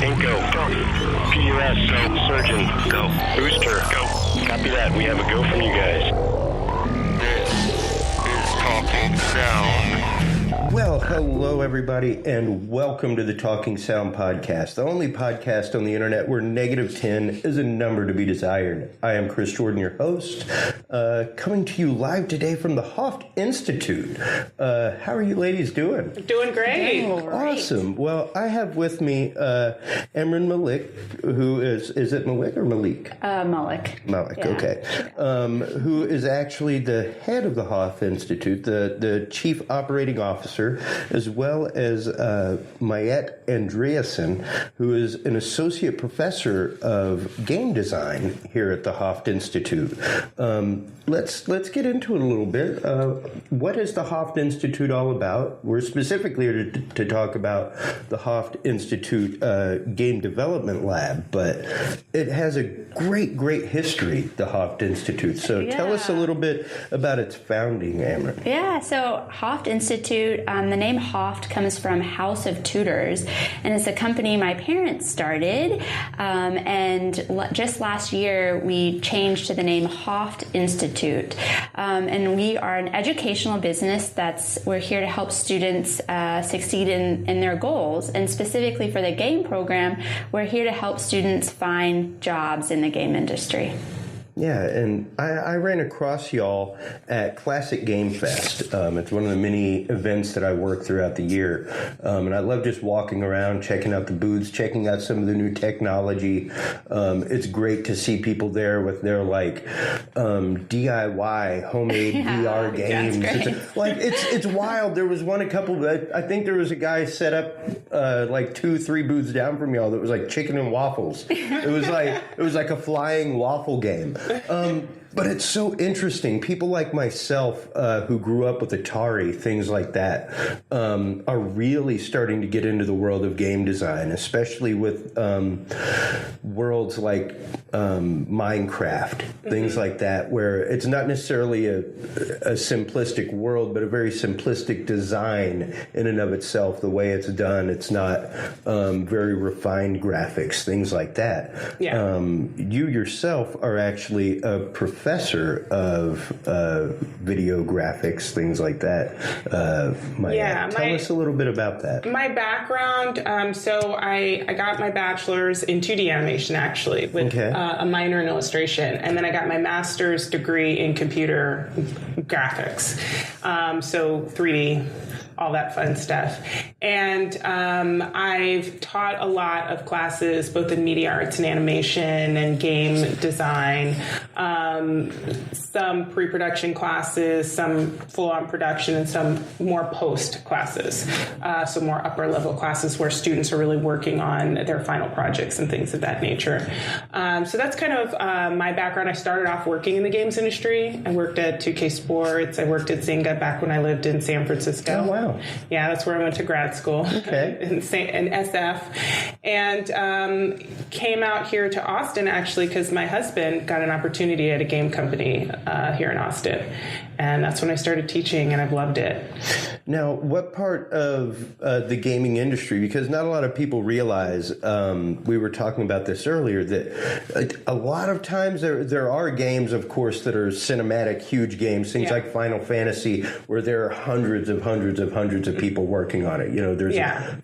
Ink go. PUS, go. Surgeon, go. Booster, go. Copy that. We have a go from you guys. This is Talking Sound. Well, hello everybody, and welcome to the Talking Sound podcast, the only podcast on the internet where -10 is a number to be desired. I am Chris Jordan, your host, coming to you live today from the HOFT Institute. How are you ladies doing? Doing great. Awesome. Well, I have with me Amrin Malik, who is it Malik or Malik? Malik. Malik, yeah. Okay. Who is actually the head of the HOFT Institute, the chief operating officer, as well as Mayette Andreasen, who is an associate professor of game design here at the HOFT Institute. Let's get into it a little bit. What is the HOFT Institute all about? We're specifically here to talk about the HOFT Institute Game Development Lab, but it has a great history, the HOFT Institute. So tell us a little bit about its founding, Amrin. Yeah, so HOFT Institute, the name HOFT comes from House of Tutors, and it's a company my parents started, and just last year we changed to the name HOFT Institute, and we are an educational business we're here to help students succeed in their goals, and specifically for the game program, we're here to help students find jobs in the game industry. Yeah, and I ran across y'all at Classic Game Fest. It's one of the many events that I work throughout the year. And I love just walking around, checking out the booths, checking out some of the new technology. It's great to see people there with their DIY homemade VR games. It's wild. There was one I think there was a guy set up 2-3 booths down from y'all that was like chicken and waffles. It was like a flying waffle game. But it's so interesting. People like myself who grew up with Atari, things like that, are really starting to get into the world of game design, especially with worlds like Minecraft, things like that, where it's not necessarily a simplistic world, but a very simplistic design in and of itself, the way it's done. It's not very refined graphics, things like that. Yeah. You yourself are actually a professor of video graphics, things like that. Tell us a little bit about that. My background, so I got my bachelor's in 2D animation, actually, with a minor in illustration, and then I got my master's degree in computer graphics, so 3D, all that fun stuff. And I've taught a lot of classes, both in media arts and animation and game design, some pre-production classes, some full-on production, and some more post classes, so more upper-level classes where students are really working on their final projects and things of that nature. So that's kind of my background. I started off working in the games industry. I worked at 2K Sports. I worked at Zynga back when I lived in San Francisco. Oh, wow. Yeah, that's where I went to grad school. Okay. in SF. And came out here to Austin, actually, because my husband got an opportunity at a game company here in Austin. And that's when I started teaching, and I've loved it. Now, what part of the gaming industry, because not a lot of people realize, we were talking about this earlier, that a lot of times there are games, of course, that are cinematic, huge games, things like Final Fantasy, where there are hundreds of people working on it. You know, there's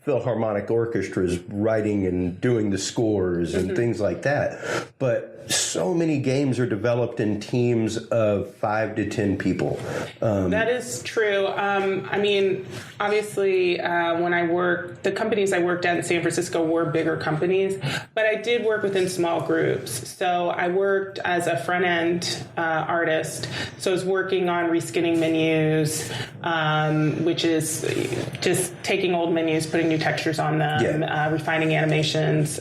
philharmonic orchestras writing and doing the scores and things like that. But so many games are developed in teams of 5 to 10 people. That is true. I mean, obviously, the companies I worked at in San Francisco were bigger companies, but I did work within small groups. So I worked as a front-end artist. So I was working on reskinning menus, which is just taking old menus, putting new textures on them, refining animations,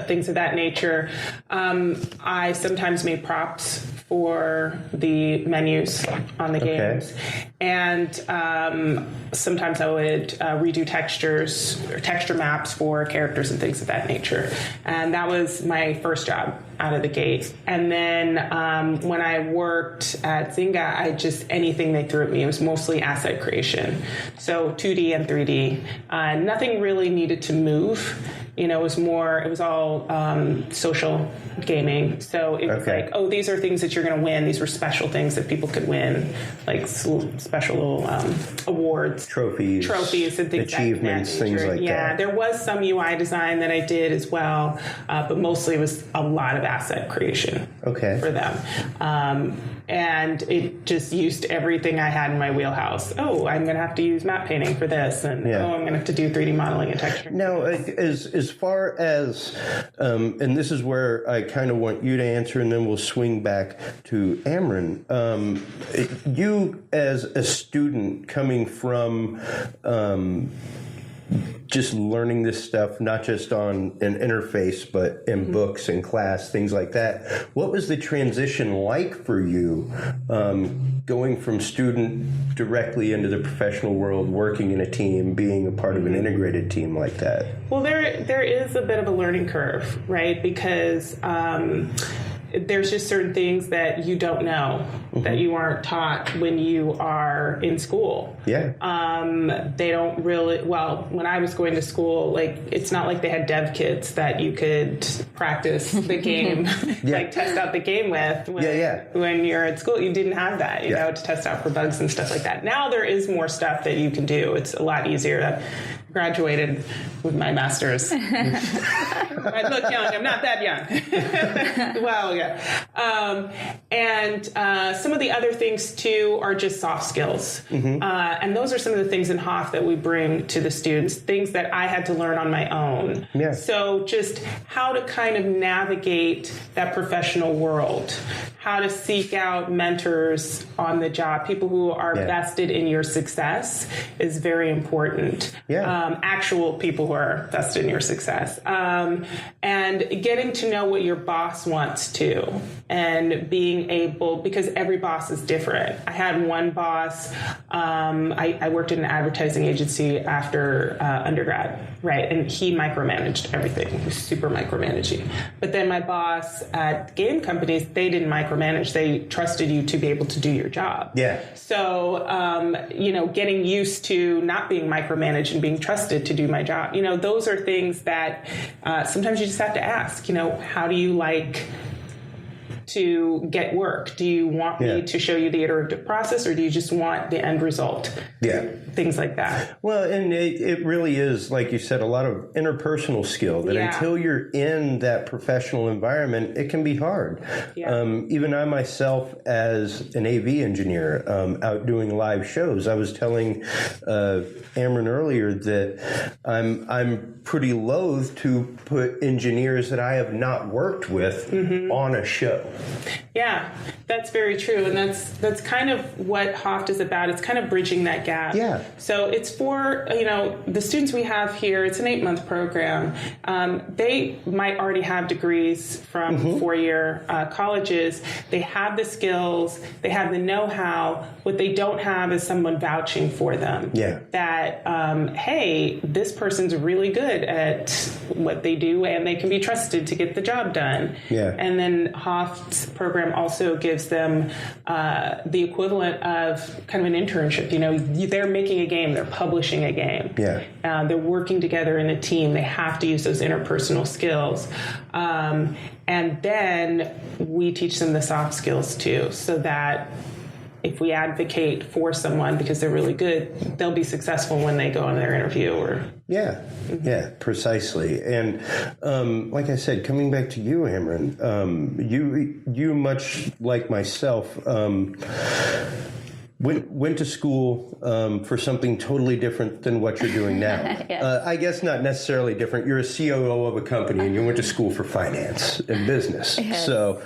things of that nature. I sometimes made props for the menus on the games. And sometimes I would redo textures or texture maps for characters and things of that nature. And that was my first job out of the gate. And then when I worked at Zynga, anything they threw at me, it was mostly asset creation. So 2D and 3D. Nothing really needed to move. It was all social gaming. So it was like, oh, these are things that you're going to win. These were special things that people could win, like special awards. Trophies and things achievements, like that. Things like that. Yeah, there was some UI design that I did as well, but mostly it was a lot of asset creation for them. And it just used everything I had in my wheelhouse. Oh, I'm going to have to use map painting for this. And I'm going to have to do 3D modeling and texture. Now, as far as, and this is where I kind of want you to answer, and then we'll swing back to Amrin. You, as a student coming from just learning this stuff, not just on an interface, but in books and class, things like that. What was the transition like for you going from student directly into the professional world, working in a team, being a part of an integrated team like that? Well, there is a bit of a learning curve, right? Because there's just certain things that you don't know, that you aren't taught when you are in school. Yeah. They don't really, when I was going to school, it's not like they had dev kits that you could practice the game, test out the game with. When you're at school, you didn't have that, you know, to test out for bugs and stuff like that. Now there is more stuff that you can do. It's a lot easier. I graduated with my master's. I look young. I'm not that young. Well, yeah. And some of the other things, too, are just soft skills. And those are some of the things in HOFT that we bring to the students, things that I had to learn on my own. Yeah. So just how to kind of navigate that professional world, how to seek out mentors on the job, people who are vested in your success is very important. Actual people who are vested in your success. And getting to know what your boss wants to, and being able, because every boss is different. I had one boss, I worked in an advertising agency after undergrad, right? And he micromanaged everything. He was super micromanaging. But then my boss at game companies, they didn't micromanage. They trusted you to be able to do your job. Yeah. So, getting used to not being micromanaged and being trusted to do my job, those are things that sometimes you just have to ask, how do you like to get work? Do you want me to show you the iterative process, or do you just want the end result? Yeah. Things like that. Well, and it really is, like you said, a lot of interpersonal skill that until you're in that professional environment, it can be hard. Yeah. Even I myself, as an AV engineer, out doing live shows, I was telling Amrin earlier that I'm pretty loath to put engineers that I have not worked with on a show. Yeah, that's very true. And that's kind of what HOFT is about. It's kind of bridging that gap. Yeah. So it's for, the students we have here, it's an 8-month program. They might already have degrees from 4-year colleges. They have the skills. They have the know-how. What they don't have is someone vouching for them. Yeah. That, hey, this person's really good at what they do, and they can be trusted to get the job done. Yeah. And then HOFT's program also gives them the equivalent of kind of an internship. They're making a game, they're publishing a game. Yeah. They're working together in a team. They have to use those interpersonal skills. And then we teach them the soft skills too, so that if we advocate for someone because they're really good, they'll be successful when they go on their interview. Yeah, precisely. And like I said, coming back to you, Amrin, you much like myself, went to school for something totally different than what you're doing now. Yes. I guess not necessarily different. You're a C.O.O. of a company, and you went to school for finance and business. Yes. So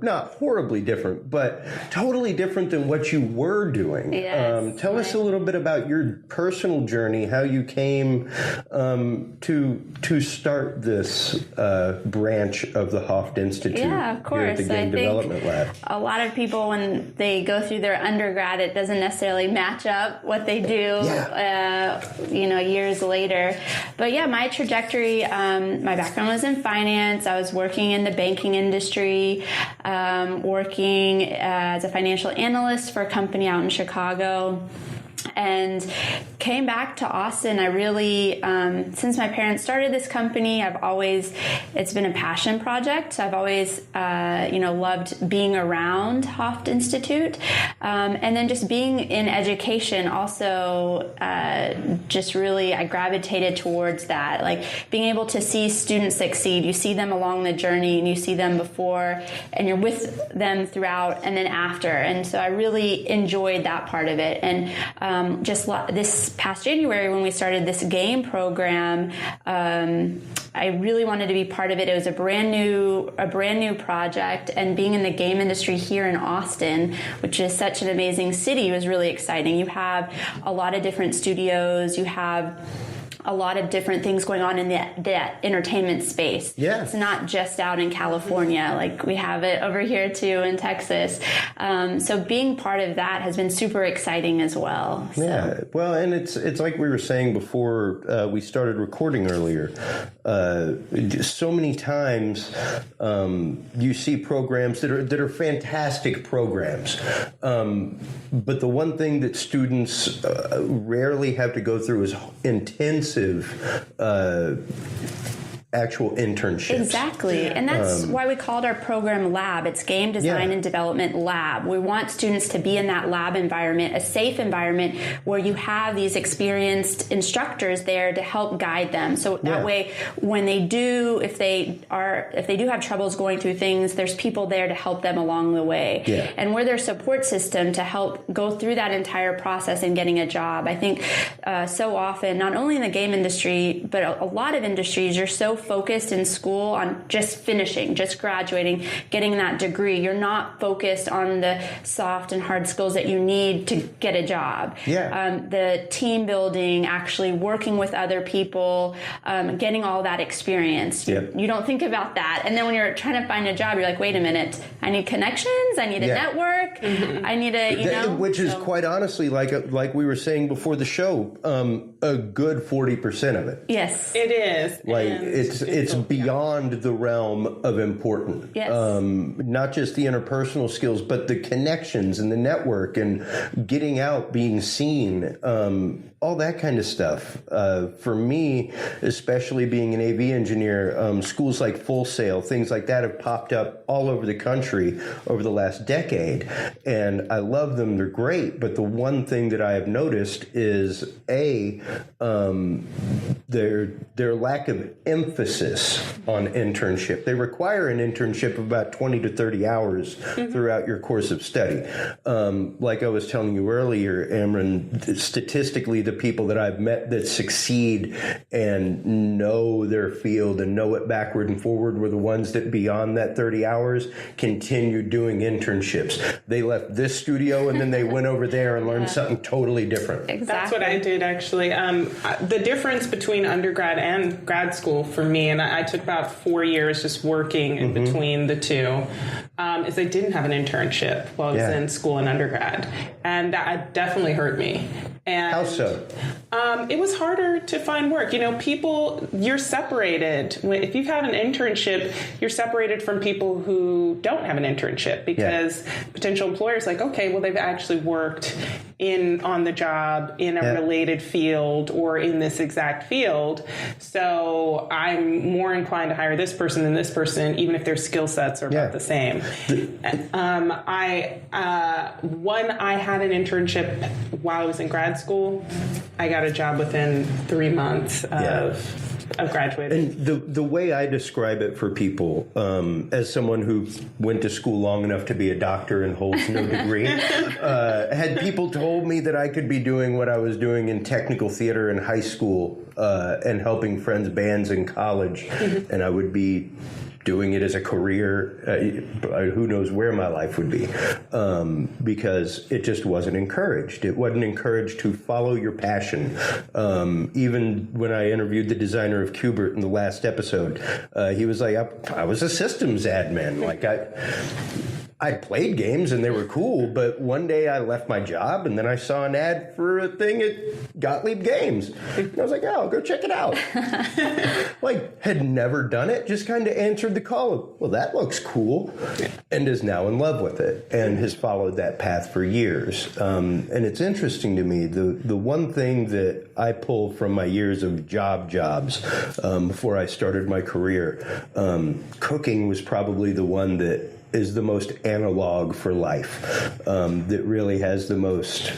not horribly different, but totally different than what you were doing. Yes. Tell us a little bit about your personal journey, how you came to start this branch of the HOFT Institute Yeah, of course. here at the Game Development Lab. A lot of people, when they go through their undergrad, it doesn't necessarily match up what they do, years later. But yeah, my trajectory, my background was in finance. I was working in the banking industry, working as a financial analyst for a company out in Chicago. And came back to Austin. I really, since my parents started this company, it's been a passion project. I've always, loved being around HOFT Institute. And then just being in education also, I gravitated towards that. Like being able to see students succeed. You see them along the journey and you see them before and you're with them throughout and then after. And so I really enjoyed that part of it. And, just this past January when we started this game program, I really wanted to be part of it. It was a brand new project, and being in the game industry here in Austin, which is such an amazing city, was really exciting. You have a lot of different studios. You have a lot of different things going on in the entertainment space. Yeah. It's not just out in California, like we have it over here too in Texas. So being part of that has been super exciting as well. So. Yeah, well, and it's like we were saying before we started recording earlier. So many times you see programs that are fantastic programs, but the one thing that students rarely have to go through is intensive actual internships. Exactly. And that's why we called our program Lab. It's Game Design and Development Lab. We want students to be in that lab environment, a safe environment where you have these experienced instructors there to help guide them. So that way, when they do, if they do have troubles going through things, there's people there to help them along the way. Yeah. And we're their support system to help go through that entire process and getting a job. I think so often, not only in the game industry, but a lot of industries, you're so focused in school on just finishing, just graduating, getting that degree. You're not focused on the soft and hard skills that you need to get a job. Yeah. The team building, actually working with other people, getting all that experience. You don't think about that. And then when you're trying to find a job, you're like, wait a minute, I need connections, I need a network, I need a, Which is quite honestly, like we were saying before the show, a good 40% of it. Yes. It is. Like it's beyond the realm of important. Yes. Not just the interpersonal skills, but the connections and the network and getting out, being seen, all that kind of stuff. For me, especially being an AV engineer, schools like Full Sail, things like that have popped up all over the country over the last decade. And I love them. They're great. But the one thing that I have noticed is, their lack of emphasis on internship. They require an internship of about 20 to 30 hours throughout your course of study. Like I was telling you earlier, Amrin, statistically, the people that I've met that succeed and know their field and know it backward and forward were the ones that beyond that 30 hours continued doing internships. They left this studio and then they went over there and learned something totally different. Exactly. That's what I did, actually. The difference between undergrad and grad school for me, and I took about 4 years just working in between the two, is I didn't have an internship while I was in school and undergrad. And that definitely hurt me. And how so? It was harder to find work. You're separated. If you have an internship, you're separated from people who don't have an internship because potential employers like, okay, well, they've actually worked on the job in a related field or in this exact field. So I'm more inclined to hire this person than this person, even if their skill sets are about the same. I had an internship while I was in grad school. I got a job within 3 months of graduated. And the way I describe it for people, as someone who went to school long enough to be a doctor and holds no degree, had people told me that I could be doing what I was doing in technical theater in high school and helping friends' bands in college, and I would be doing it as a career, who knows where my life would be, because it just wasn't encouraged. It wasn't encouraged to follow your passion. Even when I interviewed the designer of Qbert in the last episode, he was like, I was a systems admin. Like, I played games and they were cool, but one day I left my job and then I saw an ad for a thing at Gottlieb Games. And I was like, oh, I'll go check it out. Like, had never done it, just kind of answered the call of, well, that looks cool, and is now in love with it and has followed that path for years. And it's interesting to me, the one thing that I pull from my years of jobs before I started my career, cooking was probably the one that is the most analog for life, that really has the most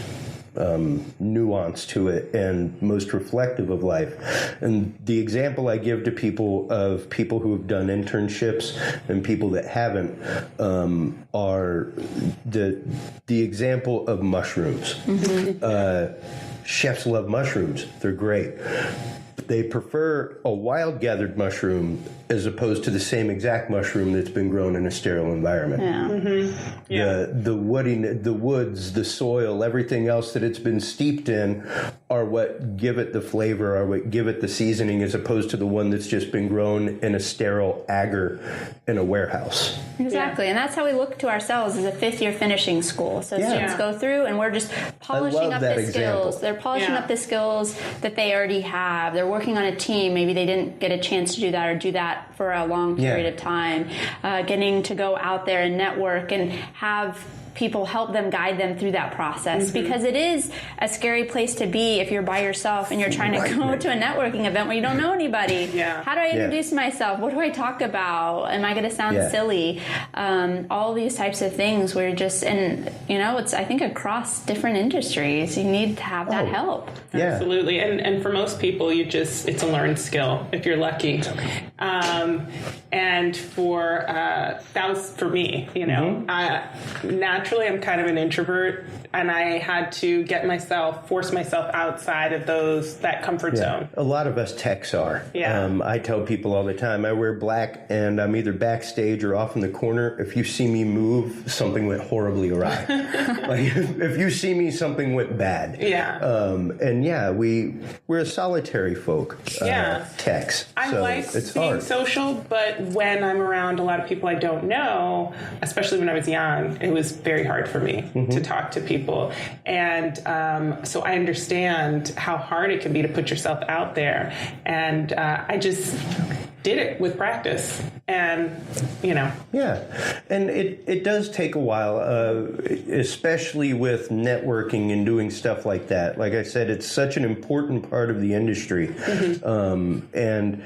nuance to it and most reflective of life. And the example I give to people of people who have done internships and people that haven't are the example of mushrooms. Chefs love mushrooms. They're great. They prefer a wild gathered mushroom as opposed to the same exact mushroom that's been grown in a sterile environment. The woods, the soil, everything else that it's been steeped in are what give it the flavor, are what give it the seasoning, as opposed to the one that's just been grown in a sterile agar in a warehouse. Exactly, and that's how we look to ourselves as a fifth-year finishing school. So students go through, and we're just polishing up the skills. They're polishing up the skills that they already have. They're working on a team. Maybe they didn't get a chance to do that or do that for a long period of time. Getting to go out there and network and have people help them, guide them through that process, because it is a scary place to be if you're by yourself and you're trying to go to a networking event where you don't know anybody. How do I introduce myself? What do I talk about? Am I going to sound silly? All these types of things where just, and it's, I think, across different industries, you need to have that help. Absolutely. And for most people, it's a learned skill if you're lucky. And that was for me, naturally, I'm kind of an introvert, and I had to force myself outside of that comfort zone. A lot of us techs are. I tell people all the time, I wear black, and I'm either backstage or off in the corner. If you see me move, something went horribly awry. Like, if you see me, something went bad. We're a solitary folk, techs. I like being hard. social, but when I'm around a lot of people I don't know, especially when I was young, it was very hard for me to talk to people. And so I understand how hard it can be to put yourself out there. And I just did it with practice. And, And it does take a while, especially with networking and doing stuff like that. Like I said, it's such an important part of the industry. And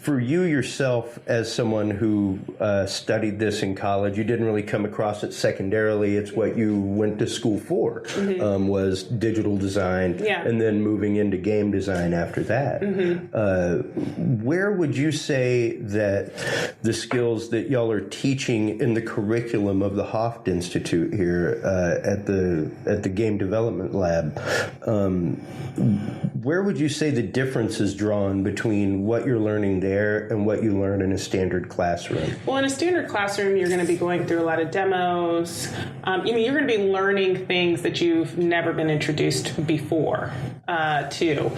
for you yourself, as someone who studied this in college, you didn't really come across it secondarily. It's what you went to school for, was digital design, and then moving into game design after that. Where would you say that the skills that y'all are teaching in the curriculum of the HOFT Institute here at the Game Development Lab, where would you say the difference is drawn between what you're learning there and what you learn in a standard classroom? Well, in a standard classroom, you're going to be going through a lot of demos. You're going to be learning things that you've never been introduced before to.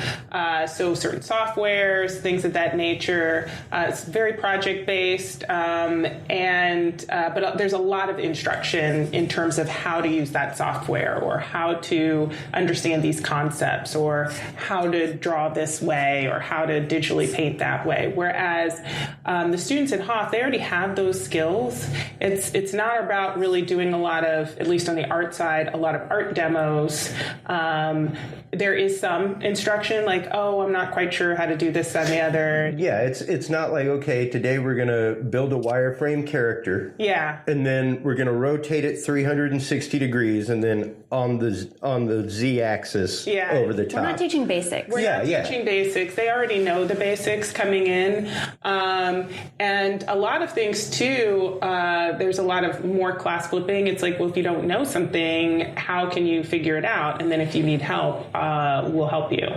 So certain softwares, things of that nature. It's very project-based, but there's a lot of instruction in terms of how to use that software, or how to understand these concepts, or how to draw this way, or how to digitally paint that way. Whereas the students in HOFT, they already have those skills. It's not about really doing a lot of, at least on the art side, a lot of art demos. There is some instruction, like, I'm not quite sure how to do this, that, and the other. Yeah, it's not like, okay, today we're going to build a wireframe character. Yeah. And then we're going to rotate it 360 degrees, and then on the Z-axis over the top. We're not teaching basics. We're not teaching basics. They already know the basics coming in. And a lot of things, too, there's a lot of more class flipping. It's like, well, if you don't know something, how can you figure it out? And then if you need help, we'll help you.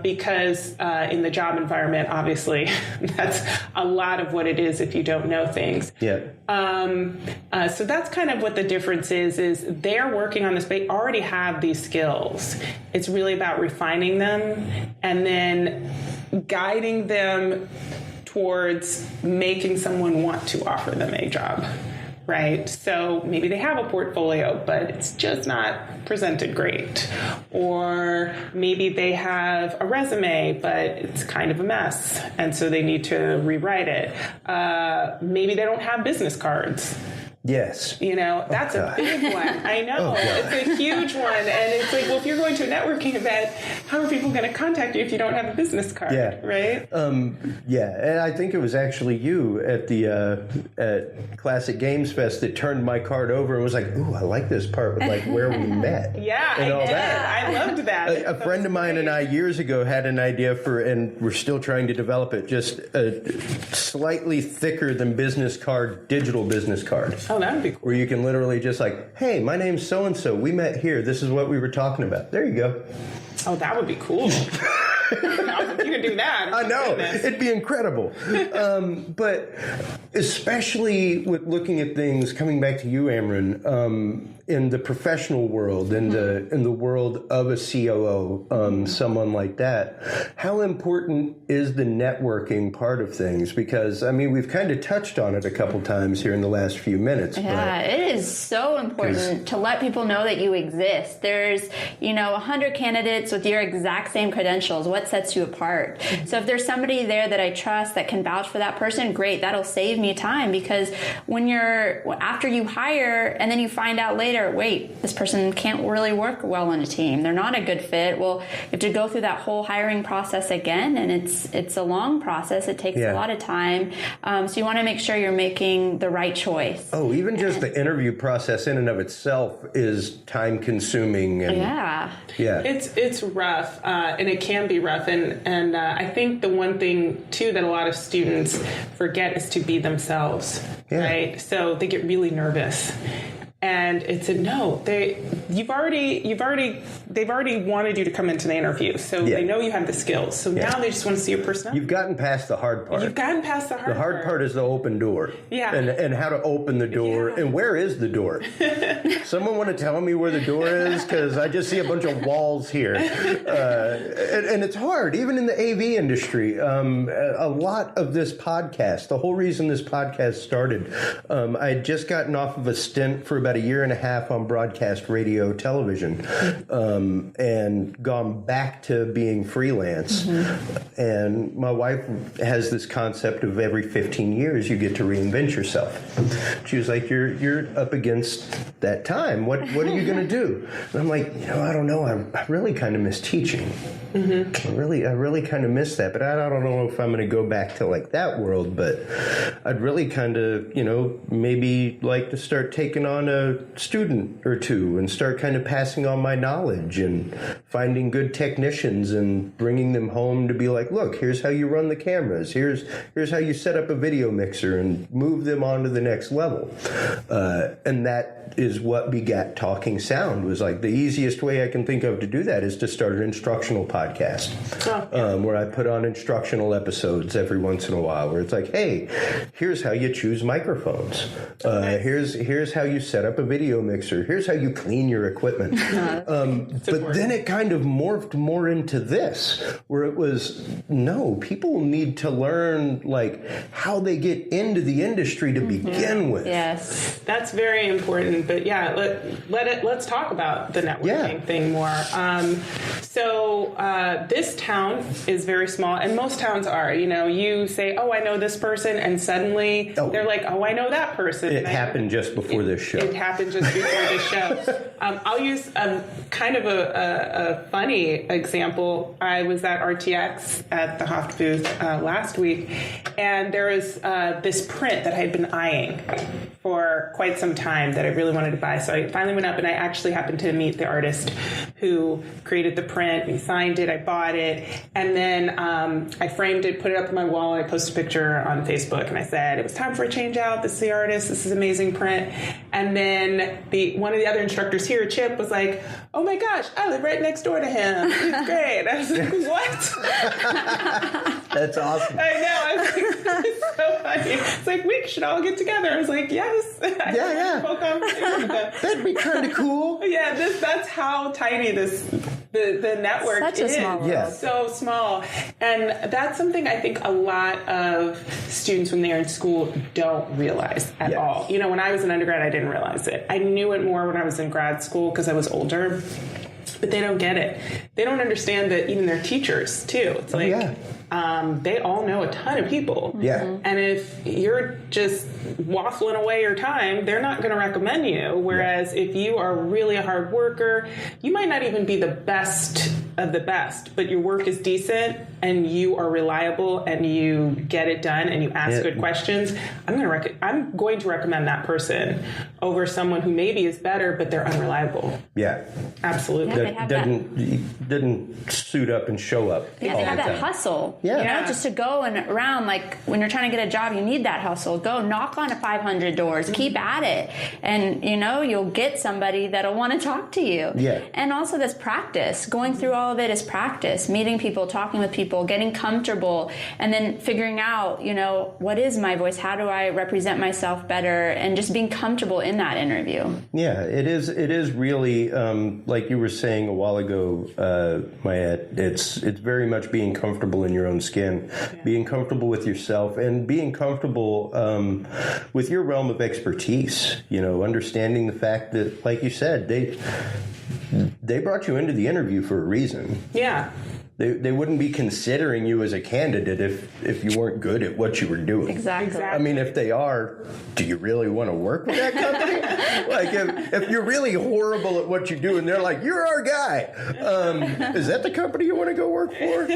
Because in the job environment, obviously, that's a lot of what it is if you don't know things. Yeah. So that's kind of what the difference is they're working on this. They already have these skills. It's really about refining them and then guiding them towards making someone want to offer them a job. Right? So maybe they have a portfolio, but it's just not presented great. Or maybe they have a resume, but it's kind of a mess. And so they need to rewrite it. Maybe they don't have business cards. Yes. You know, that's a big one. I know. It's a huge one. And it's like, well, if you're going to a networking event, how are people going to contact you if you don't have a business card? Yeah. Right? Yeah. And I think it was actually you at the at Classic Games Fest that turned my card over and was like, ooh, I like this part with like where we met. Yeah, and I all did. that. I loved that. A friend of mine and I years ago had an idea for, and we're still trying to develop it, just a slightly thicker than business card, digital business card. Oh, that would be cool. Where you can literally just like, hey, my name's so-and-so. We met here. This is what we were talking about. There you go. Oh, that would be cool. You can do that. I know. It'd be incredible. But especially with looking at things, coming back to you, Amrin, in the professional world, in the world of a COO, someone like that, how important is the networking part of things? Because, I mean, we've kind of touched on it a couple times here in the last few minutes. Yeah, it is so important to let people know that you exist. There's, 100 candidates with your exact same credentials. What sets you apart? So if there's somebody there that I trust that can vouch for that person, great. That'll save me time, because after you hire and then you find out later, wait, this person can't really work well on a team. They're not a good fit. Well, you have to go through that whole hiring process again, and it's a long process. It takes a lot of time. So you want to make sure you're making the right choice. Oh, even just the interview process in and of itself is time consuming. And, yeah. It's rough, and it can be rough. And I think the one thing, too, that a lot of students forget is to be themselves, right? So they get really nervous. And it's they've already wanted you to come into the interview. So they know you have the skills. So now they just want to see your personality. You've gotten past the hard part. The hard part is the open door. Yeah. And how to open the door. Yeah. And where is the door? Someone want to tell me where the door is? Because I just see a bunch of walls here. And it's hard, even in the AV industry. A lot of this podcast, the whole reason this podcast started, I had just gotten off of a stint for about a year and a half on broadcast radio, television, and gone back to being freelance. And my wife has this concept of every 15 years you get to reinvent yourself. She was like, you're up against that time. What are you going to do? And I'm like, I don't know. I really kind of miss teaching. I really kind of miss that. But I don't know if I'm going to go back to like that world. But I'd really kind of, maybe like to start taking on a student or two and start kind of passing on my knowledge and finding good technicians and bringing them home to be like, look, here's how you run the cameras. Here's how you set up a video mixer, and move them on to the next level. And that is what begat Talking Sound. Was like the easiest way I can think of to do that is to start an instructional podcast where I put on instructional episodes every once in a while where it's like, hey, here's how you choose microphones. Here's how you set up a video mixer. Here's how you clean your equipment. But then it kind of morphed more into this, where it was, no, people need to learn like how they get into the industry to begin with. Yes, that's very important. But let's talk about the networking thing more. So this town is very small, and most towns are. You say, oh, I know this person, and suddenly they're like, oh, I know that person. It happened just before this show. It happened just before this show. I'll use kind of a funny example. I was at RTX at the HOFT booth last week, and there was this print that I had been eyeing for quite some time that I really wanted to buy. So I finally went up, and I actually happened to meet the artist who created the print. He signed it, I bought it, and then I framed it, put it up on my wall, and I posted a picture on Facebook, and I said, it was time for a change out. This is the artist. This is an amazing print. And then one of the other instructors here, Chip, was like, oh my gosh, I live right next door to him. He's great. I was like, what? That's awesome. I know. I was like, it's so funny. It's like, we should all get together. I was like, yes. Yeah. That'd be kind of cool. Yeah, that's how tiny the network Such is. a small world. Yeah. So small. And that's something I think a lot of students when they're in school don't realize at all. You know, when I was an undergrad, I didn't realize it. I knew it more when I was in grad school because I was older. But they don't get it. They don't understand that even their teachers, too. It's like, they all know a ton of people. Yeah. And if you're just waffling away your time, they're not going to recommend you. Whereas if you are really a hard worker, you might not even be the best of the best, but your work is decent and you are reliable and you get it done and you ask good questions, I'm going to recommend that person over someone who maybe is better, but they're unreliable. Yeah. Absolutely. Yeah, Didn't suit up and show up. Yeah, they have that hustle. Yeah. You know, just to go and around, like when you're trying to get a job, you need that hustle. Go knock on 500 doors, keep at it. And, you know, you'll get somebody that'll want to talk to you. Yeah. And also this practice. Going through all of it is practice. Meeting people, talking with people, getting comfortable, and then figuring out, you know, what is my voice? How do I represent myself better? And just being comfortable in that interview. Yeah, it is really, like you were saying a while ago, Mayette, it's very much being comfortable in your own skin, being comfortable with yourself, and being comfortable with your realm of expertise, you know, understanding the fact that, like you said, they brought you into the interview for a reason. Yeah. They wouldn't be considering you as a candidate if you weren't good at what you were doing. Exactly. I mean, if they are, do you really want to work with that company? Like, if you're really horrible at what you do and they're like, you're our guy, is that the company you want to go work for?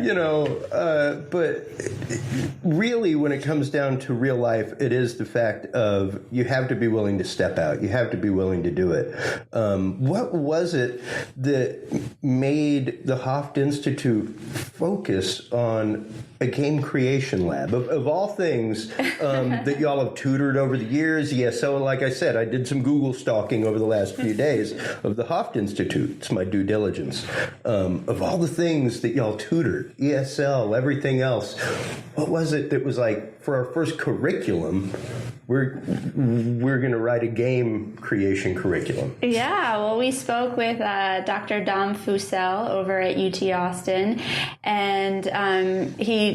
You know, but really when it comes down to real life, it is the fact of you have to be willing to step out. You have to be willing to do it. What was it that made the HOFT Institute focus on a game creation lab? Of all things that y'all have tutored over the years, ESO, like I said, I did some Google stalking over the last few days of the HOFT Institute. It's my due diligence. Of all the things that y'all tutored, ESL, everything else, what was it that was like, for our first curriculum, we're going to write a game creation curriculum? Yeah, well, we spoke with Dr. Dom Fusel over at UT Austin, and he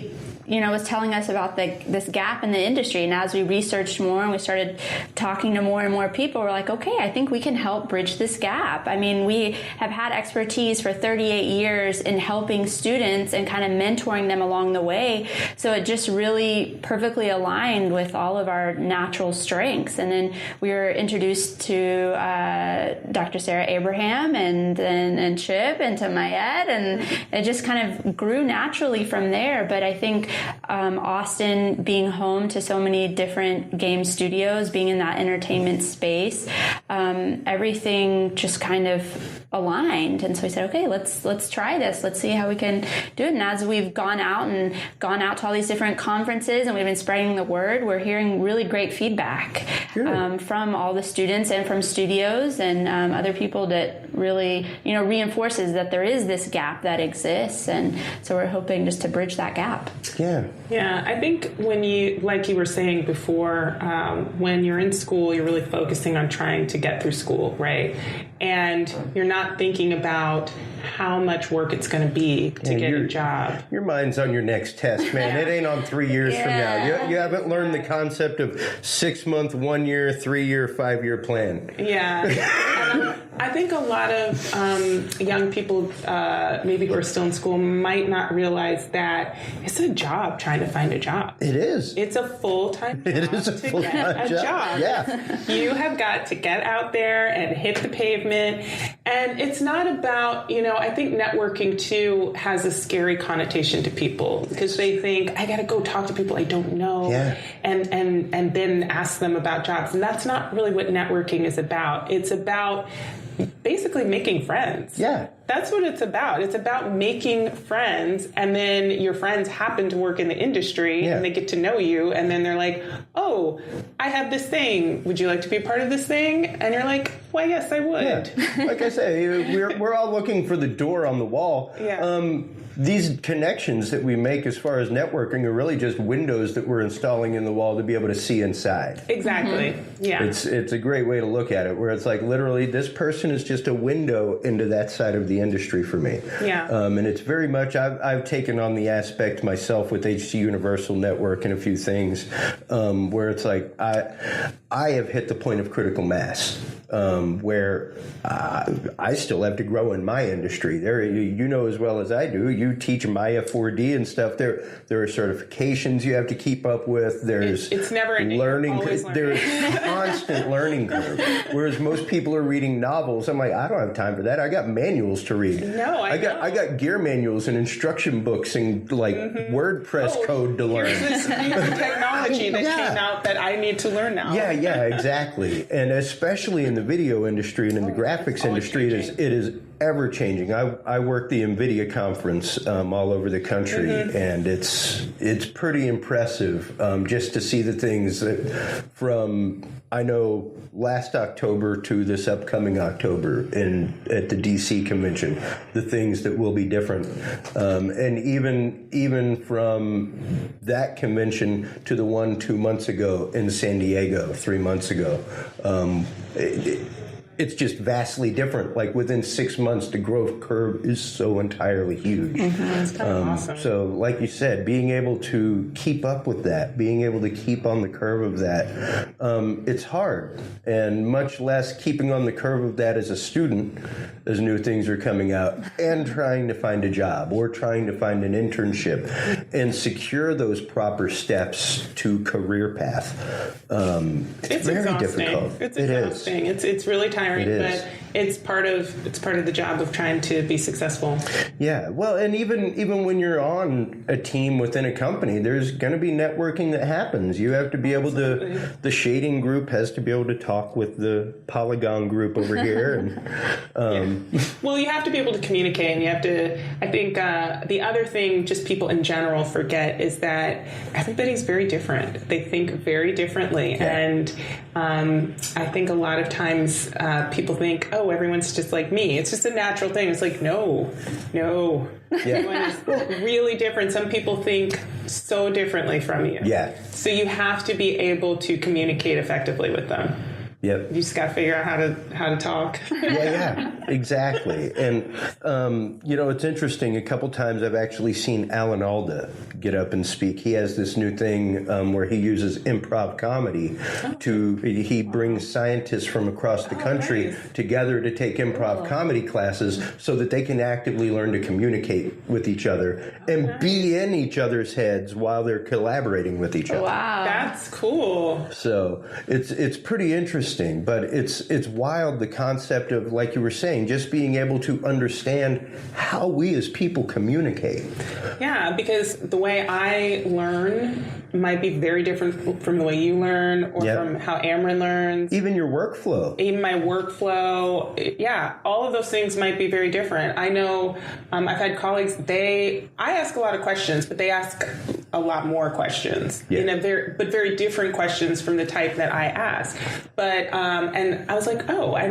was telling us about this gap in the industry. And as we researched more and we started talking to more and more people, we're like, okay, I think we can help bridge this gap. I mean, we have had expertise for 38 years in helping students and kind of mentoring them along the way. So it just really perfectly aligned with all of our natural strengths. And then we were introduced to Dr. Sarah Abraham and Chip and to Mayette, and it just kind of grew naturally from there. But I think Austin being home to so many different game studios, being in that entertainment space, everything just kind of aligned. And so we said, okay, let's try this. Let's see how we can do it. And as we've gone out to all these different conferences and we've been spreading the word, we're hearing really great feedback from all the students and from studios and other people that really, reinforces that there is this gap that exists. And so we're hoping just to bridge that gap. Yeah, I think when you, like you were saying before, when you're in school, you're really focusing on trying to get through school, right? And you're not thinking about how much work it's going to be to get a job. Your mind's on your next test, man. It ain't on 3 years from now. You haven't learned the concept of 6 month, 1 year, 3 year, 5 year plan. Yeah. I think a lot of young people, maybe who are still in school, might not realize that it's a job trying to find a job. It is. It's a full-time job. It is a full-time job. Yeah. You have got to get out there and hit the pavement. And it's not about, I think networking too has a scary connotation to people because they think, I got to go talk to people I don't know and then ask them about jobs. And that's not really what networking is about. It's about basically making friends. Yeah. That's what it's about. It's about making friends, and then your friends happen to work in the industry, and they get to know you, and then they're like, oh, I have this thing. Would you like to be a part of this thing? And you're like, well, yes, I would. Yeah. Like I say, we're all looking for the door on the wall. Yeah. These connections that we make as far as networking are really just windows that we're installing in the wall to be able to see inside. Exactly. Mm-hmm. Yeah. It's a great way to look at it, where it's like literally this person is just a window into that side of the industry for me. Yeah. And it's very much, I've taken on the aspect myself with HC Universal Network and a few things, where it's like I have hit the point of critical mass. Where I still have to grow in my industry. There, you know as well as I do. You teach Maya 4D and stuff. There are certifications you have to keep up with. It's never ending. Learning. There's constant learning curve. Whereas most people are reading novels. I'm like, I don't have time for that. I got manuals to read. No, I got gear manuals and instruction books and WordPress code to learn. Here's this new technology that came out that I need to learn now. Yeah, exactly. And especially in the video industry and in the graphics industry, it is ever changing. I work the NVIDIA conference all over the country, and it's pretty impressive just to see the things that from, I know, last October to this upcoming October at the DC convention, the things that will be different. And even from that convention to the one 2 months ago in San Diego, 3 months ago, it's just vastly different. Like within 6 months, the growth curve is so entirely huge. That's kind of awesome. So like you said, being able to keep up with that, being able to keep on the curve of that, it's hard. And much less keeping on the curve of that as a student, as new things are coming out, and trying to find a job or trying to find an internship and secure those proper steps to career path. It's very exhausting. Difficult. It's exhausting. It's really tiring, but it's part of the job of trying to be successful. Yeah, well, and even when you're on a team within a company, there's going to be networking that happens. You have to be able to. The shading group has to be able to talk with the polygon group over here, and well, you have to be able to communicate, and you have to. I think the other thing, just people in general forget, is that everybody's very different. They think very differently, and I think a lot of times people think, oh, everyone's just like me. It's just a natural thing. It's like, no. Everyone is really different. Some people think so differently from you. Yeah. So you have to be able to communicate effectively with them. Yep. You just got to figure out how to talk. Yeah, exactly. And, it's interesting. A couple times I've actually seen Alan Alda get up and speak. He has this new thing where he uses improv comedy he brings scientists from across the country together to take improv comedy classes so that they can actively learn to communicate with each other and be in each other's heads while they're collaborating with each other. Wow. That's cool. So it's pretty interesting. But it's wild, the concept of, like you were saying, just being able to understand how we as people communicate. Yeah, because the way I learn might be very different from the way you learn or from how Amrin learns. Even your workflow. Even my workflow. Yeah, all of those things might be very different. I know I've had colleagues, I ask a lot of questions, but they ask a lot more questions. Yeah. But very different questions from the type that I ask. But and I was like, oh, I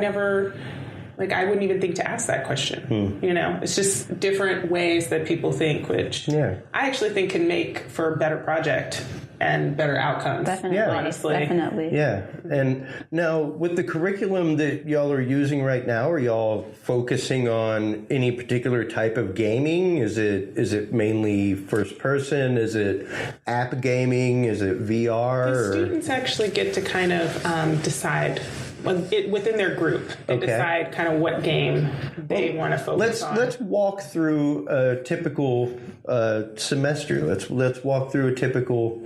wouldn't even think to ask that question. It's just different ways that people think, which I actually think can make for a better project and better outcomes. Definitely. Honestly. Definitely. Yeah. And now with the curriculum that y'all are using right now, are y'all focusing on any particular type of gaming? Is it mainly first person? Is it app gaming? Is it VR? The students actually get to kind of decide within their group. They decide kind of what game they want to focus on. Let's walk through a typical semester. Let's walk through a typical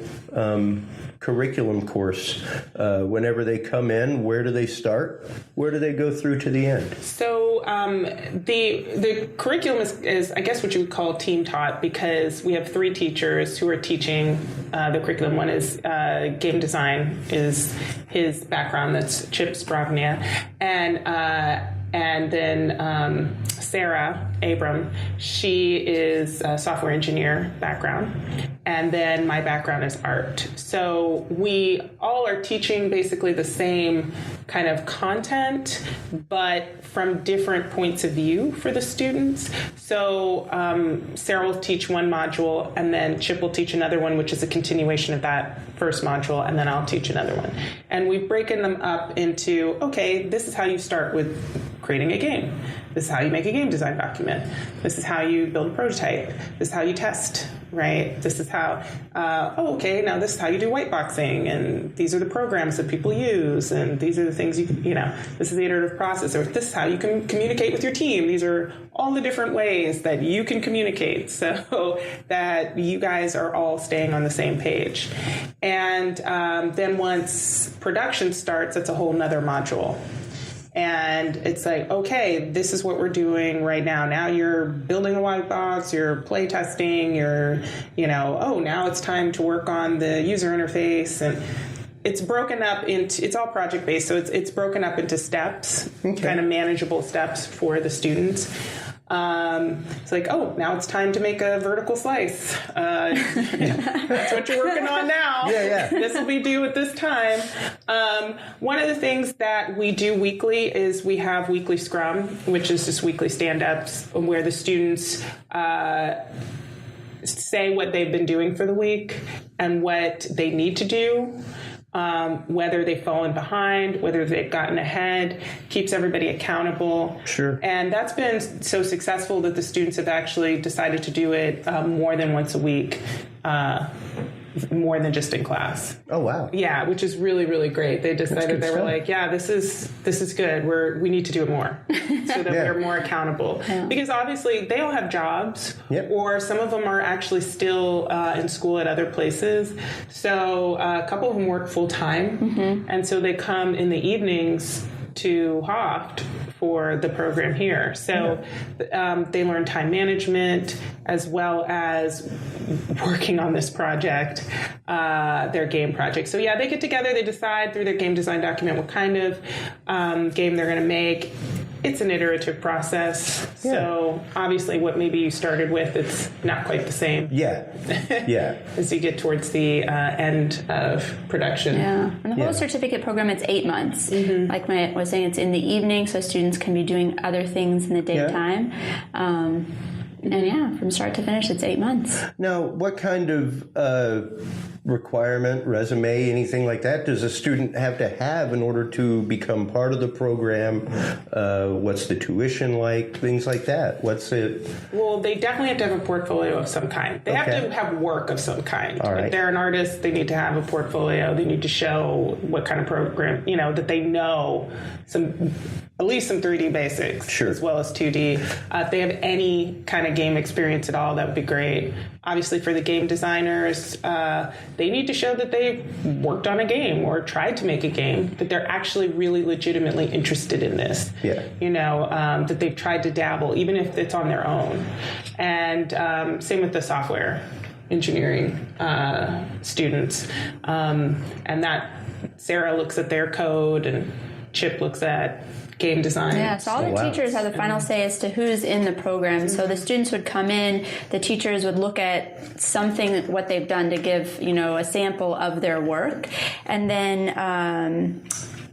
curriculum course. Whenever they come in, where do they start? Where do they go through to the end? So the curriculum is, I guess, what you would call team taught, because we have 3 teachers who are teaching the curriculum. One is game design, is his background. That's Chip Stravnia, and then Sarah Abram, she is a software engineer background. And then my background is art. So we all are teaching basically the same kind of content, but from different points of view for the students. So Sarah will teach one module, and then Chip will teach another one, which is a continuation of that first module, and then I'll teach another one. And we've broken them up into, okay, this is how you start with creating a game. This is how you make a game design document. This is how you build a prototype. This is how you test, right? This is how, now this is how you do whiteboxing, and these are the programs that people use, and these are the things this is the iterative process, or this is how you can communicate with your team. These are all the different ways that you can communicate so that you guys are all staying on the same page. And then once production starts, it's a whole nother module. And it's like, okay, this is what we're doing right now. Now you're building a white box, you're play testing, now it's time to work on the user interface. And it's broken up it's all project based. So it's broken up into steps, kind of manageable steps for the students. It's like, now it's time to make a vertical slice. That's what you're working on now. Yeah. This will be due at this time. One of the things that we do weekly is we have weekly scrum, which is just weekly stand-ups where the students say what they've been doing for the week and what they need to do. Whether they've fallen behind, whether they've gotten ahead, keeps everybody accountable. Sure. And that's been so successful that the students have actually decided to do it more than once a week, more than just in class. Oh, wow. Yeah, which is really, really great. They decided they were like, yeah, this is good. We need to do it more so that we're more accountable. Yeah. Because obviously they all have jobs, or some of them are actually still in school at other places. So a couple of them work full time, and so they come in the evenings to HOFT for the program here. So they learn time management as well as working on this project, their game project. So they get together, they decide through their game design document what kind of game they're going to make. It's an iterative process. Yeah. So obviously what maybe you started with, it's not quite the same. Yeah. As you get towards the end of production. Yeah. And the whole certificate program, it's 8 months. Mm-hmm. Like I was saying, it's in the evening, so students can be doing other things in the daytime. And from start to finish, it's 8 months. Now, what kind of requirement, resume, anything like that does a student have to have in order to become part of the program? What's the tuition like? Things like that. What's it? Well, they definitely have to have a portfolio of some kind. They have to have work of some kind. All right. If they're an artist, they need to have a portfolio. They need to show what kind of program, that they know at least some 3D basics, sure, as well as 2D. If they have any kind of game experience at all, that would be great. Obviously, for the game designers, they need to show that they worked on a game or tried to make a game, that they're actually really legitimately interested in this. Yeah. That they've tried to dabble, even if it's on their own. And same with the software engineering students. And that Sarah looks at their code and Chip looks at game design. Yeah, so all the teachers have the final say as to who's in the program. So the students would come in, the teachers would look at something, what they've done to give, a sample of their work. And then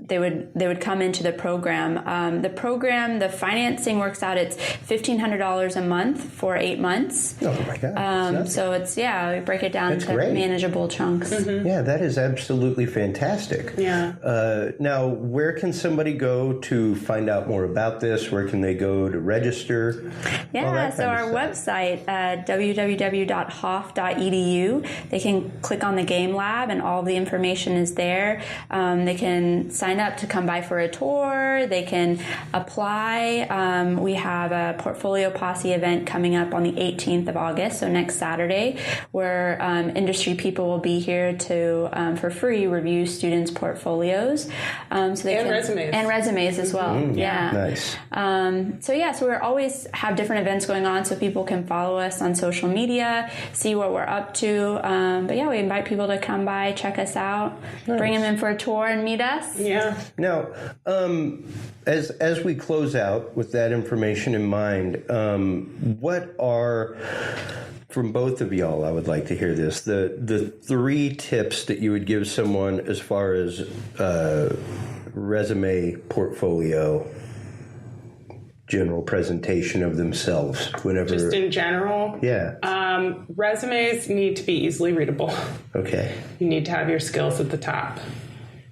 they would come into the program. The financing works out, it's $1,500 a month for 8 months. Oh my God. So it's, we break it down to manageable chunks. Mm-hmm. Yeah, that is absolutely fantastic. Yeah. Now, where can somebody go to find out more about this? Where can they go to register? Yeah, so our website, www.hoft.edu, they can click on the Game Lab and all the information is there. They can sign sign up to come by for a tour. They can apply. We have a Portfolio Posse event coming up on the 18th of August, so next Saturday, where industry people will be here to, for free, review students' portfolios. So they and can, resumes. And resumes as well. Yeah. Nice. So we always have different events going on, so people can follow us on social media, see what we're up to. But yeah, we invite people to come by, check us out, bring them in for a tour and meet us. Yeah. Now, as we close out with that information in mind, what are, from both of y'all, I would like to hear this, the 3 tips that you would give someone as far as resume, portfolio, general presentation of themselves whenever. Just in general? Yeah. Resumes need to be easily readable. Okay. You need to have your skills at the top.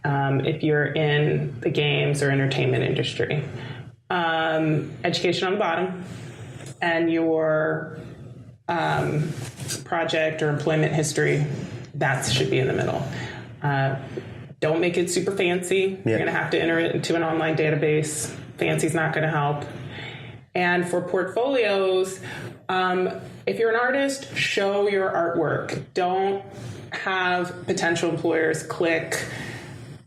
If you're in the games or entertainment industry. Education on the bottom, and your project or employment history, that should be in the middle. Don't make it super fancy. You're going to have to enter it into an online database. Fancy's not going to help. And for portfolios, if you're an artist, show your artwork. Don't have potential employers click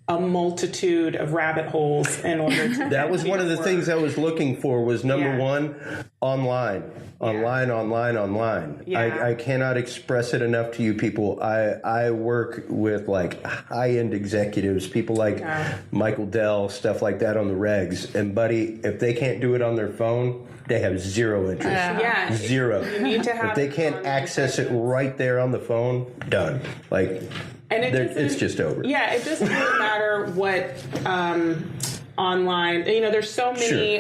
a multitude of rabbit holes in order to that was one of the things I was looking for, was number one, online. Yeah. I cannot express it enough to you people. I work with like high-end executives, people like Michael Dell, stuff like that on the regs. And buddy, if they can't do it on their phone, they have zero interest. Zero. You need to have if they can't access it right there on the phone, done. Like, and it's just over. Yeah, it doesn't really matter what online. There's so many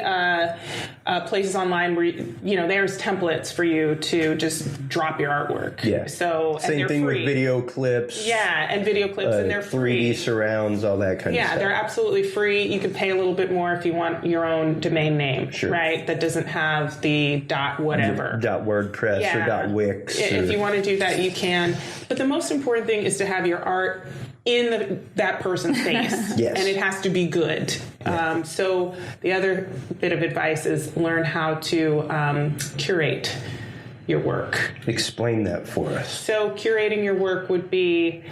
places online where there's templates for you to just drop your artwork. Yeah. So same thing free. with video clips. Yeah, and video clips, and they're free. 3D surrounds, all that kind of stuff. Yeah, they're absolutely free. You can pay a little bit more if you want your own domain name, right? That doesn't have the .whatever. .wordpress or .wix. If you want to do that, you can. But the most important thing is to have your art in that person's face. Yes. And it has to be good. Yeah. So the other bit of advice is learn how to curate your work. Explain that for us. So curating your work would be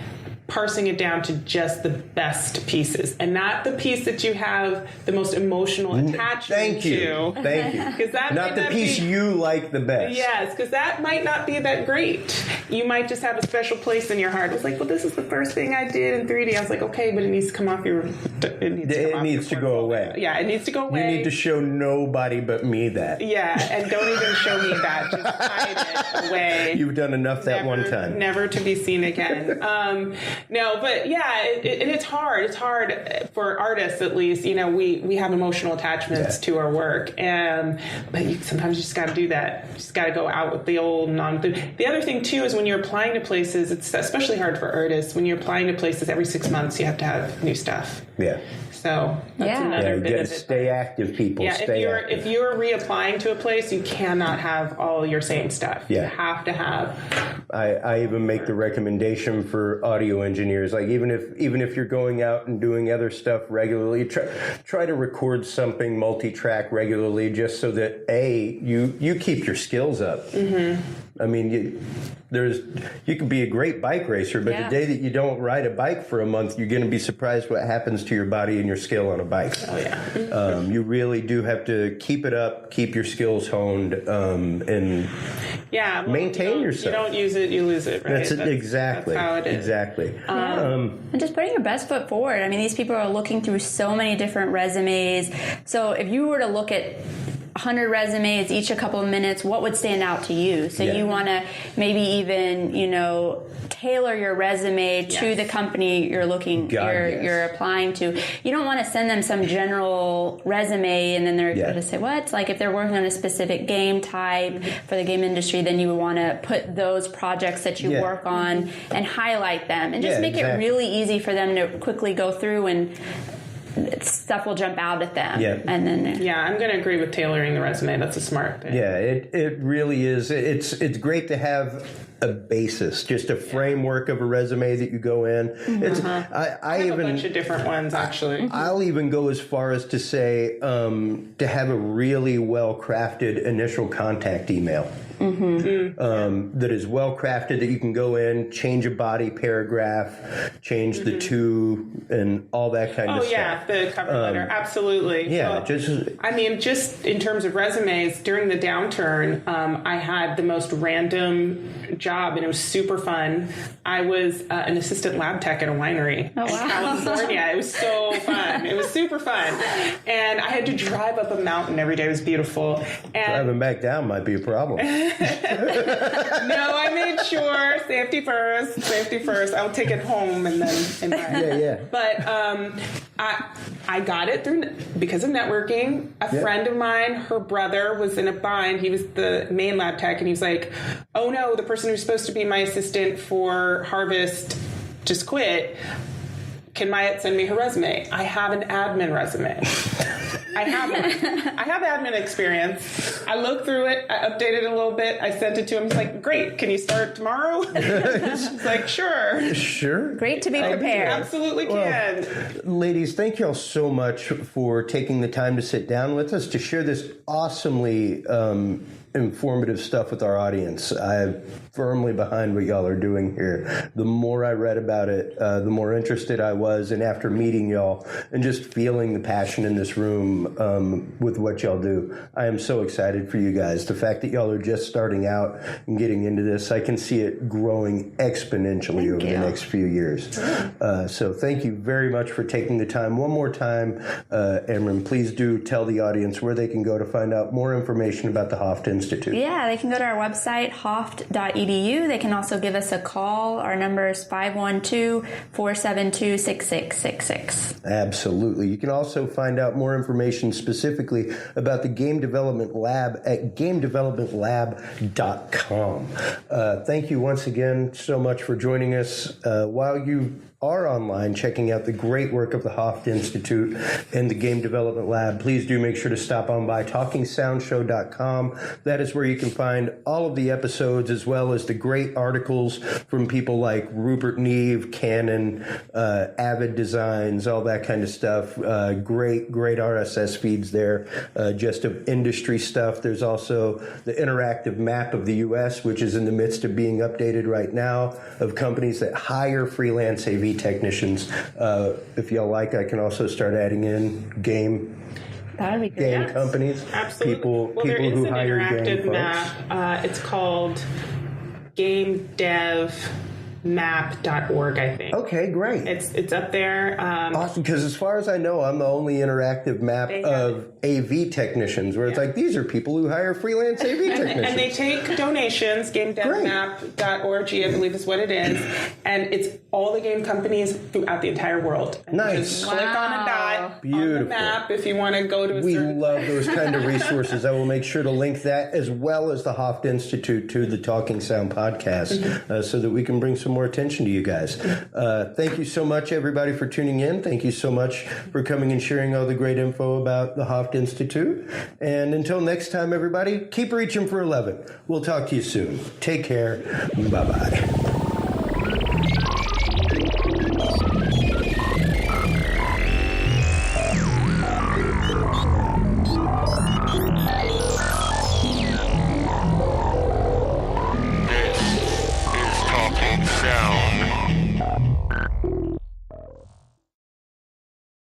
parsing it down to just the best pieces, and not the piece that you have the most emotional attachment to. Thank you. Because that not the piece you like the best. Yes, because that might not be that great. You might just have a special place in your heart. It's like, well, this is the first thing I did in 3D. I was like, okay, but it needs to come off your. It needs to go away. Yeah, it needs to go away. You need to show nobody but me that. Yeah, and don't even show me that. Just hide it away. You've done enough that one time. Never to be seen again. No, but yeah, it's hard. It's hard for artists, at least. We have emotional attachments to our work, but sometimes you just got to do that. You just got to go out with the old The other thing too is when you're applying to places, it's especially hard for artists. When you're applying to places every 6 months, you have to have new stuff. Yeah. So that's another bit of it. Stay active, people. Yeah, if you're reapplying to a place, you cannot have all your same stuff. Yeah. You have to have. I even make the recommendation for audio engineers, like even if you're going out and doing other stuff regularly, try to record something multi-track regularly, just so that you keep your skills up. Mm-hmm. I mean, you can be a great bike racer, but the day that you don't ride a bike for a month, you're going to be surprised what happens to your body and your skill on a bike. Oh yeah. You really do have to keep it up, keep your skills honed, and maintain yourself. You don't use it, you lose it. Right? That's exactly. That's how it is. Exactly. And just putting your best foot forward. I mean, these people are looking through so many different resumes. So if you were to look at 100 resumes, each a couple of minutes, what would stand out to you? So you want to maybe even, tailor your resume to the company you're you're applying to. You don't want to send them some general resume and then they're going to say, what? Like if they're working on a specific game type for the game industry, then you would want to put those projects that you work on and highlight them and just make it really easy for them to quickly go through and stuff will jump out at them. Yeah. And then Yeah, I'm going to agree with tailoring the resume. That's a smart thing. Yeah, it really is. It's great to have a basis, just a framework of a resume that you go in. It's I have even a bunch of different ones, actually. I'll even go as far as to say to have a really well crafted initial contact email. That is well crafted, that you can go in, change a body paragraph, change the to, and all that kind of stuff. Oh, yeah, the cover letter. Absolutely. Yeah, Well, just in terms of resumes, during the downturn, I had the most random job, and it was super fun. I was an assistant lab tech at a winery in California. It was so fun. It was super fun. And I had to drive up a mountain every day. It was beautiful. And driving back down might be a problem. No, I made sure safety first. I'll take it home and then Yeah. But I got it because of networking. A friend of mine, her brother was in a bind. He was the main lab tech, and he was like, "Oh no, the person who's supposed to be my assistant for Harvest just quit. Can Myatt send me her resume?" I have an admin resume. I have admin experience. I looked through it. I updated it a little bit. I sent it to him. He's like, "Great. Can you start tomorrow?" He's like, "Sure." Sure. great to be prepared. Absolutely can. Ladies, thank you all so much for taking the time to sit down with us to share this awesomely informative stuff with our audience. I'm firmly behind what y'all are doing here. The more I read about it, the more interested I was, and after meeting y'all and just feeling the passion in this room with what y'all do, I am so excited for you guys. The fact that y'all are just starting out and getting into this, I can see it growing exponentially over the next few years. So thank you very much for taking the time. One more time, Amrin, please do tell the audience where they can go to find out more information about the HOFT Institute. Yeah, they can go to our website, hoft.edu. They can also give us a call. Our number is 512-472-6666. Absolutely. You can also find out more information specifically about the Game Development Lab at gamedevelopmentlab.com. Thank you once again so much for joining us. While you are online checking out the great work of the HOFT Institute and the Game Development Lab, please do make sure to stop on by talkingsoundshow.com. That is where you can find all of the episodes, as well as the great articles from people like Rupert Neve, Canon, Avid Designs, all that kind of stuff. Great RSS feeds there, just of industry stuff. There's also the interactive map of the U.S., which is in the midst of being updated right now, of companies that hire freelance AV technicians. If y'all like, I can also start adding in game companies. Absolutely. People there is who an hire interactive game map. It's called GameDevMap.org, I think. Okay, great. It's up there. Awesome, because as far as I know, I'm the only interactive map of AV technicians, where it's like, these are people who hire freelance AV technicians. And they take donations. GameDevMap.org, I believe is what it is. And it's all the game companies throughout the entire world. And nice. You just click on a dot Beautiful. on the map if you want to go to a certain... love those kind of resources. I will make sure to link that, as well as the HOFT Institute, to the Talking Sound podcast, so that we can bring some more attention to you guys. Thank you so much, everybody, for tuning in. Thank you so much for coming and sharing all the great info about the HOFT Institute. And until next time, everybody, keep reaching for 11. We'll talk to you soon. Take care. Bye-bye. This is Talking Sound.